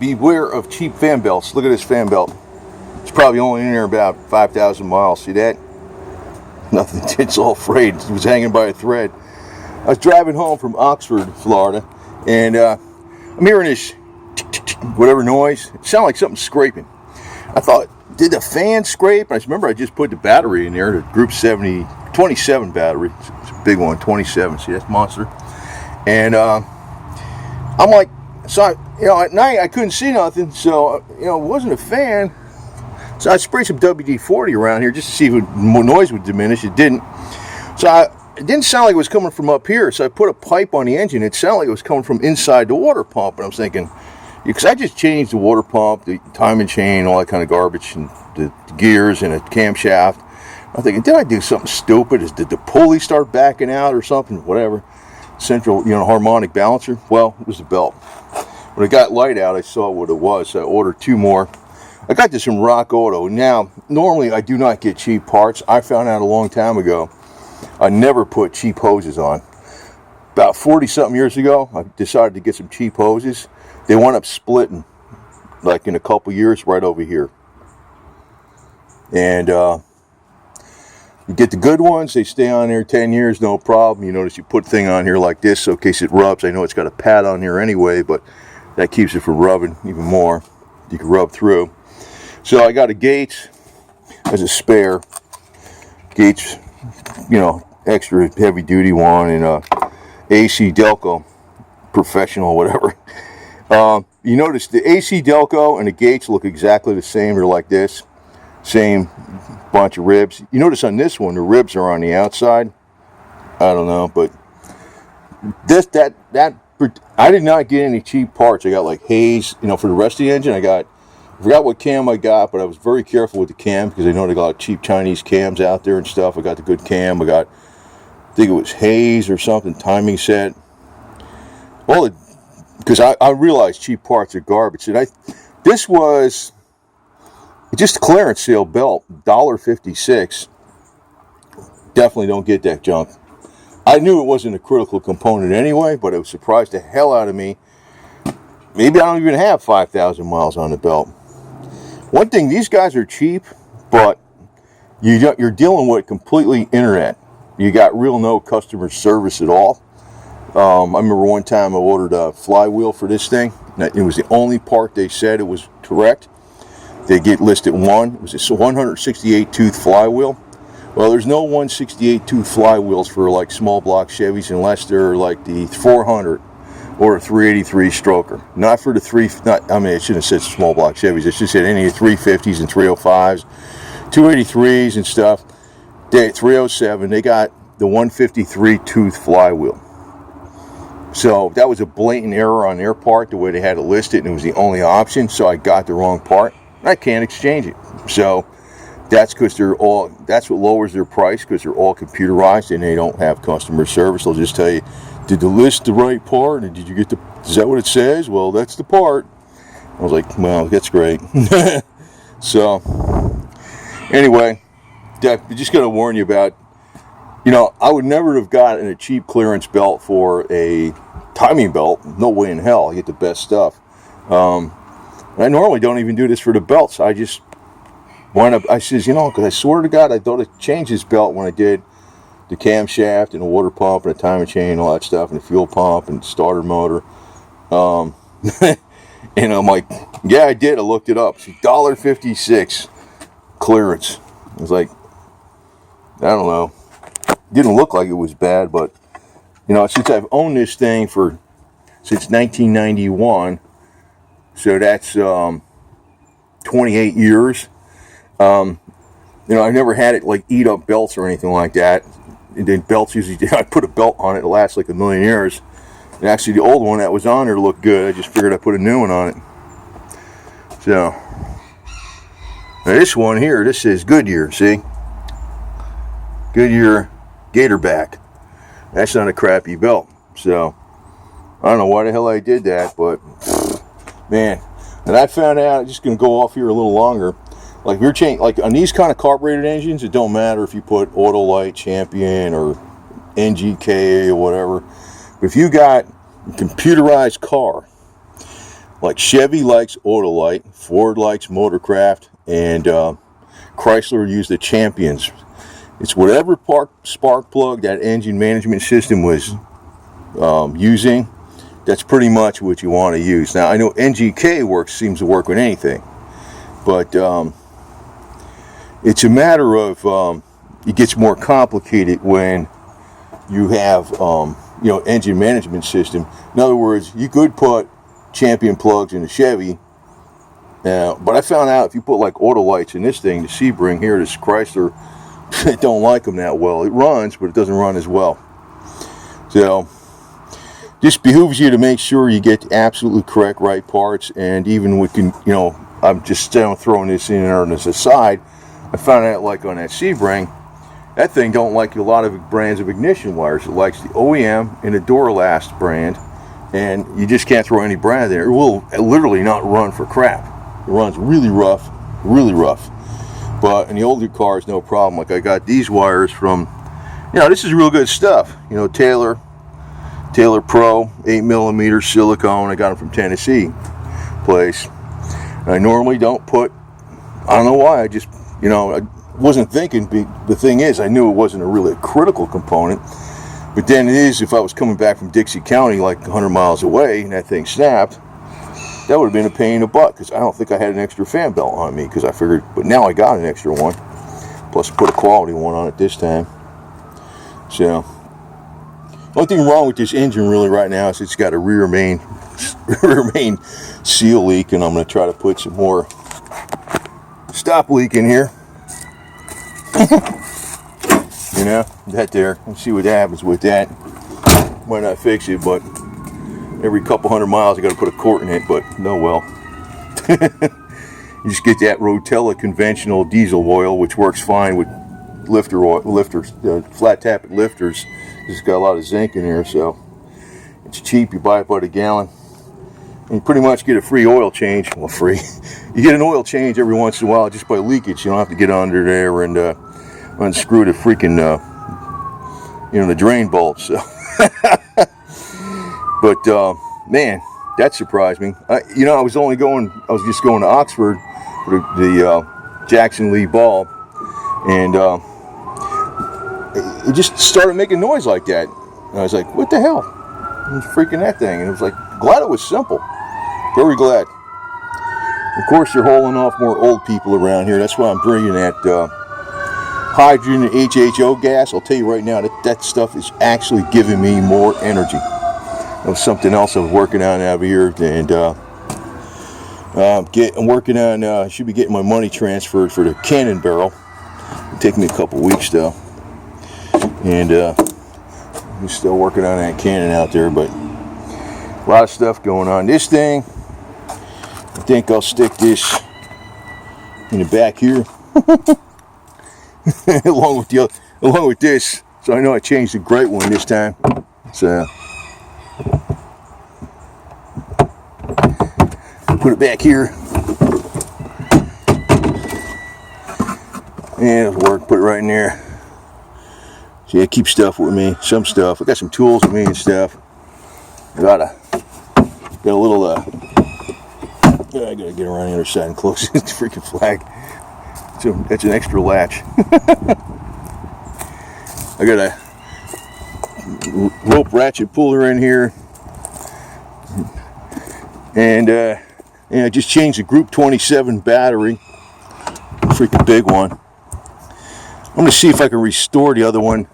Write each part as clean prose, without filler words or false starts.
beware of cheap fan belts. Look at this fan belt. It's probably only in there about 5,000 miles. See that? Nothing. It's all frayed. It was hanging by a thread. I was driving home from Oxford, Florida, and I'm hearing this whatever noise. It sounded like something scraping. I thought, did the fan scrape? I remember I just put the battery in there, the Group 27 battery. It's a big one, 27. See, that's monster. And I'm like, so at night I couldn't see nothing, so it wasn't a fan. So I sprayed some WD-40 around here just to see if noise would diminish. It didn't. So it didn't sound like it was coming from up here. So I put a pipe on the engine. It sounded like it was coming from inside the water pump. And I was thinking, because I just changed the water pump, the timing chain, all that kind of garbage, and the gears and a camshaft. I'm thinking, did I do something stupid? Did the pulley start backing out or something? Whatever. Central, harmonic balancer. Well, it was the belt. When it got light out, I saw what it was. So I ordered 2 more. I got this from Rock Auto. Now, normally I do not get cheap parts. I found out a long time ago I never put cheap hoses on. About 40-something years ago, I decided to get some cheap hoses. They wound up splitting, like in a couple years, right over here. And you get the good ones, they stay on there 10 years, no problem. You notice you put a thing on here like this, so in case it rubs. I know it's got a pad on here anyway, but that keeps it from rubbing even more. You can rub through. So I got a Gates as a spare. Gates, extra heavy duty one, and AC Delco Professional, whatever. You notice the AC Delco and the Gates look exactly the same. They're like this. Same bunch of ribs. You notice on this one, the ribs are on the outside. I don't know, but I did not get any cheap parts. I got like Hayes, for the rest of the engine. I forgot what cam I got, but I was very careful with the cam because I know they got a lot of cheap Chinese cams out there and stuff. I got the good cam. I think it was Hayes or something, timing set. Because I realized cheap parts are garbage. And this was just a clearance sale belt, $1.56. Definitely don't get that junk. I knew it wasn't a critical component anyway, but it surprised the hell out of me. Maybe I don't even have 5,000 miles on the belt. One thing, these guys are cheap, but you're dealing with completely internet. You got no customer service at all. I remember one time I ordered a flywheel for this thing. It was the only part they said it was correct. They get listed one. It was a 168 tooth flywheel. Well, there's no 168 tooth flywheels for like small block Chevys unless they're like the 400 or a 383 stroker. Not for the I shouldn't have said small block Chevys. I should have said any of the 350s and 305s, 283s and stuff. 307. They got the 153 tooth flywheel. So that was a blatant error on their part, the way they had it listed, and it was the only option. So I got the wrong part. I can't exchange it. So that's because that's what lowers their price, because they're all computerized and they don't have customer service. They'll just tell you, did the list the right part? And is that what it says? Well, that's the part. I was like, well, that's great. So anyway, I'm just going to warn you about, I would never have gotten a cheap clearance belt for a timing belt. No way in hell. I get the best stuff. I normally don't even do this for the belts. I just I says, because I swear to God, I thought I changed this belt when I did the camshaft and the water pump and the timing chain and all that stuff and the fuel pump and the starter motor. And I'm like, yeah, I did. I looked it up. It's $1.56 clearance. I was like, I don't know. Didn't look like it was bad, but since I've owned this thing since 1991, so that's 28 years. I've never had it like eat up belts or anything like that. And then belts usually, I put a belt on it, it lasts like a million years. And actually, the old one that was on there looked good. I just figured I'd put a new one on it. So now this one here, this is Goodyear. See, Goodyear Gatorback. That's not a crappy belt. So I don't know why the hell I did that, but man. And I found out, I'm just going to go off here a little longer. Like you're changing, like on these kind of carbureted engines, it don't matter if you put Autolite, Champion, or NGK or whatever. But if you got a computerized car, Like Chevy likes Autolite, Ford likes Motorcraft, and Chrysler used the Champions. It's whatever spark plug that engine management system was using. That's pretty much what you want to use. Now I know NGK seems to work with anything, but it's a matter of it gets more complicated when you have engine management system. In other words, you could put Champion plugs in a Chevy. But I found out if you put like Autolites in this thing, the Sebring here, this Chrysler, it don't like them that well. It runs, but it doesn't run as well. So just behooves you to make sure you get the absolutely correct right parts. And even with, I'm just throwing this in there as a side. I found out like on that Sebring, that thing don't like a lot of brands of ignition wires. It likes the OEM and the Duralast brand. And you just can't throw any brand there. It will literally not run for crap. It runs really rough, really rough. But in the older cars, no problem. Like I got these wires from, this is real good stuff. Taylor Pro, 8mm silicone. I got them from Tennessee place. I normally don't put, I don't know why, I just, I wasn't thinking. The thing is, I knew it wasn't a really critical component. But then it is, if I was coming back from Dixie County like 100 miles away and that thing snapped, that would have been a pain in the butt because I don't think I had an extra fan belt on me because I figured, but now I got an extra one. Plus put a quality one on it this time. So, the only thing wrong with this engine really right now is it's got a rear main seal leak, and I'm going to try to put some more stop leak in here. That there. Let's see what happens with that. Might not fix it, but every couple hundred miles I got to put a quart in it, but no well. You just get that Rotella conventional diesel oil, which works fine with lifters, flat tappet lifters. It's got a lot of zinc in there, so it's cheap. You buy it by the gallon, and you pretty much get a free oil change. Well, free. You get an oil change every once in a while just by leakage. You don't have to get under there and unscrew the freaking the drain bolt. So but man, that surprised me. I was just going to Oxford for the Jackson Lee ball, and it just started making noise like that. And I was like, what the hell? I was freaking that thing, and it was like, glad it was simple. Very glad. Of course, they're hauling off more old people around here. That's why I'm bringing that hydrogen and HHO gas. I'll tell you right now, that stuff is actually giving me more energy. That was something else I was working on over here, and I'm working on, should be getting my money transferred for the Cannon barrel. It'll take me a couple weeks though, and I'm still working on that Cannon out there, but a lot of stuff going on. This thing, I think I'll stick this in the back here, along with this. So I know I changed the great one this time. So put it back here, and it'll work. Put it right in there. See, I keep stuff with me. Some stuff. I got some tools with me and stuff. I got a little. I gotta get around the other side and close this freaking flag. So that's an extra latch. I got a rope ratchet puller in here, and I just changed the Group 27 battery. Freaking big one. I'm gonna see if I can restore the other one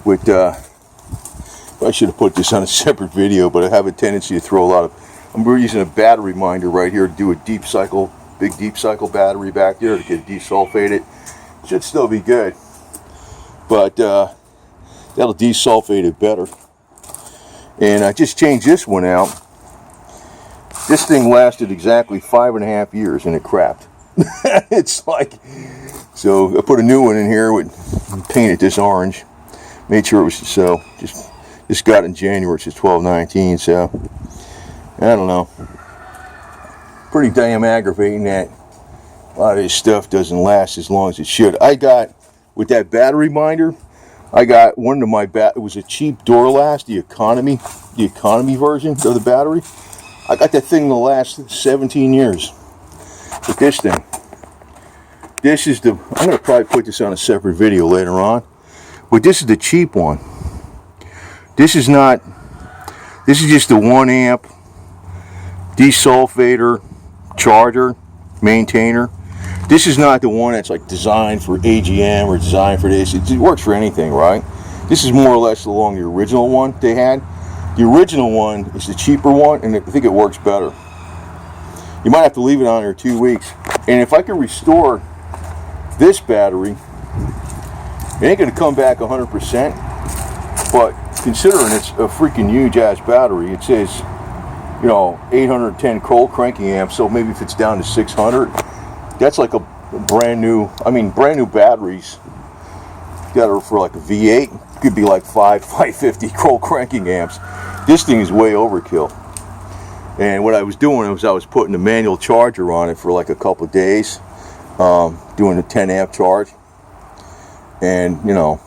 with. I should have put this on a separate video, but I have a tendency to throw a lot of. I'm using a battery minder right here to do a big deep cycle battery back there to get desulfated. Should still be good, but that'll desulfate it better. And I just changed this one out. This thing lasted exactly 5.5 years and it crapped. It's like, so I put a new one in here with painted this orange. Made sure it was so. Just got it in January. It's just 12/19. So I don't know. Pretty damn aggravating that a lot of this stuff doesn't last as long as it should. I got, with that battery minder, I got one of my it was a cheap Duralast, the economy version of the battery. I got that thing the last 17 years. With this thing. This is the, I'm going to probably put this on a separate video later on. But this is the cheap one. This is not, this is just the 1 amp desulfator charger maintainer. This is not the one that's like designed for AGM or designed for this. It works for anything, right? This is more or less along the original one they had. The original one is the cheaper one, and I think it works better. You might have to leave it on there 2 weeks. And if I can restore this battery, it ain't going to come back 100%. But considering it's a freaking huge ass battery, it says, you know, 810 cold cranking amps. So maybe if it's down to 600, that's like a brand new. I mean, brand new batteries. Got her for like a V8. Could be like 550 cold cranking amps. This thing is way overkill. And what I was doing was I was putting a manual charger on it for like a couple of days, doing a 10 amp charge, and you know,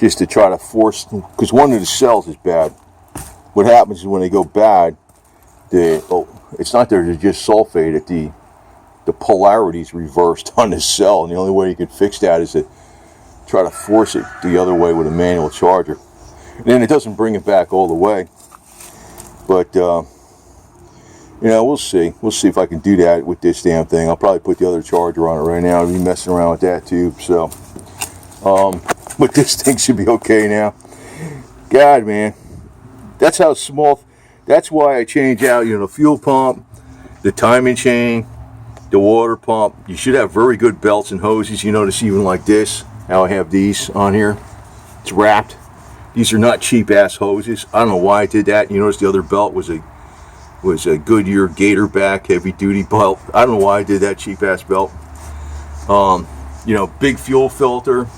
just to try to force, because one of the cells is bad. What happens is when they go bad, it's not there to just sulfate it. The polarity is reversed on the cell, and the only way you can fix that is to try to force it the other way with a manual charger. And then it doesn't bring it back all the way. But, you know, we'll see. We'll see if I can do that with this damn thing. I'll probably put the other charger on it right now. I'll be messing around with that too. So, but this thing should be okay now. God, man. That's how small. That's why I change out, you know, the fuel pump, the timing chain, the water pump. You should have very good belts and hoses. You notice even like this, how I have these on here. It's wrapped. These are not cheap ass hoses. I don't know why I did that. You notice the other belt was a Goodyear Gatorback heavy duty belt. I don't know why I did that cheap ass belt. You know, big fuel filter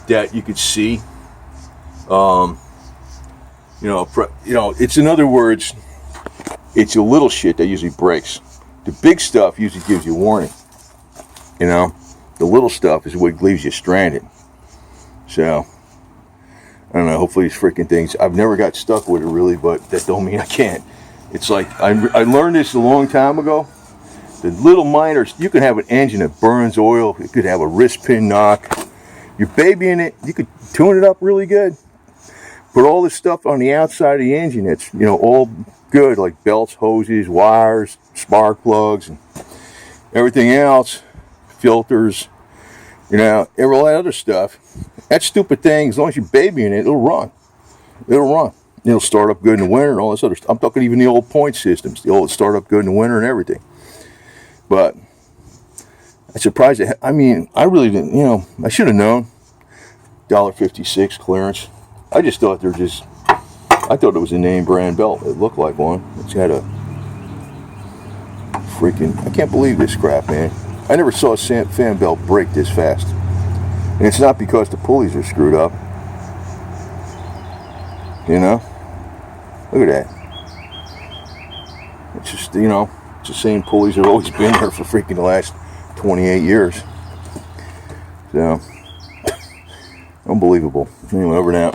that you could see. You know, it's, in other words, it's a little shit that usually breaks. The big stuff usually gives you warning. You know, the little stuff is what leaves you stranded. So, I don't know, hopefully these freaking things, I've never got stuck with it really, but that don't mean I can't. It's like, I learned this a long time ago. The little minor, you can have an engine that burns oil. It could have a wrist pin knock. You're babying it, you could tune it up really good. But all this stuff on the outside of the engine, it's, you know, all good, like belts, hoses, wires, spark plugs, and everything else, filters, you know, all that other stuff. That stupid thing, as long as you're babying it, it'll run. It'll run. It'll start up good in the winter and all this other stuff. I'm talking even the old point systems. The old start up good in the winter and everything. But I'm surprised. I mean, I really didn't, you know, I should have known. $1.56 clearance. I just thought I thought it was a name brand belt. It looked like one. It's got a freaking, I can't believe this crap, man. I never saw a fan belt break this fast. And it's not because the pulleys are screwed up. You know? Look at that. It's just, you know, it's the same pulleys that have always been there for freaking the last 28 years. So, unbelievable. Anyway, over now.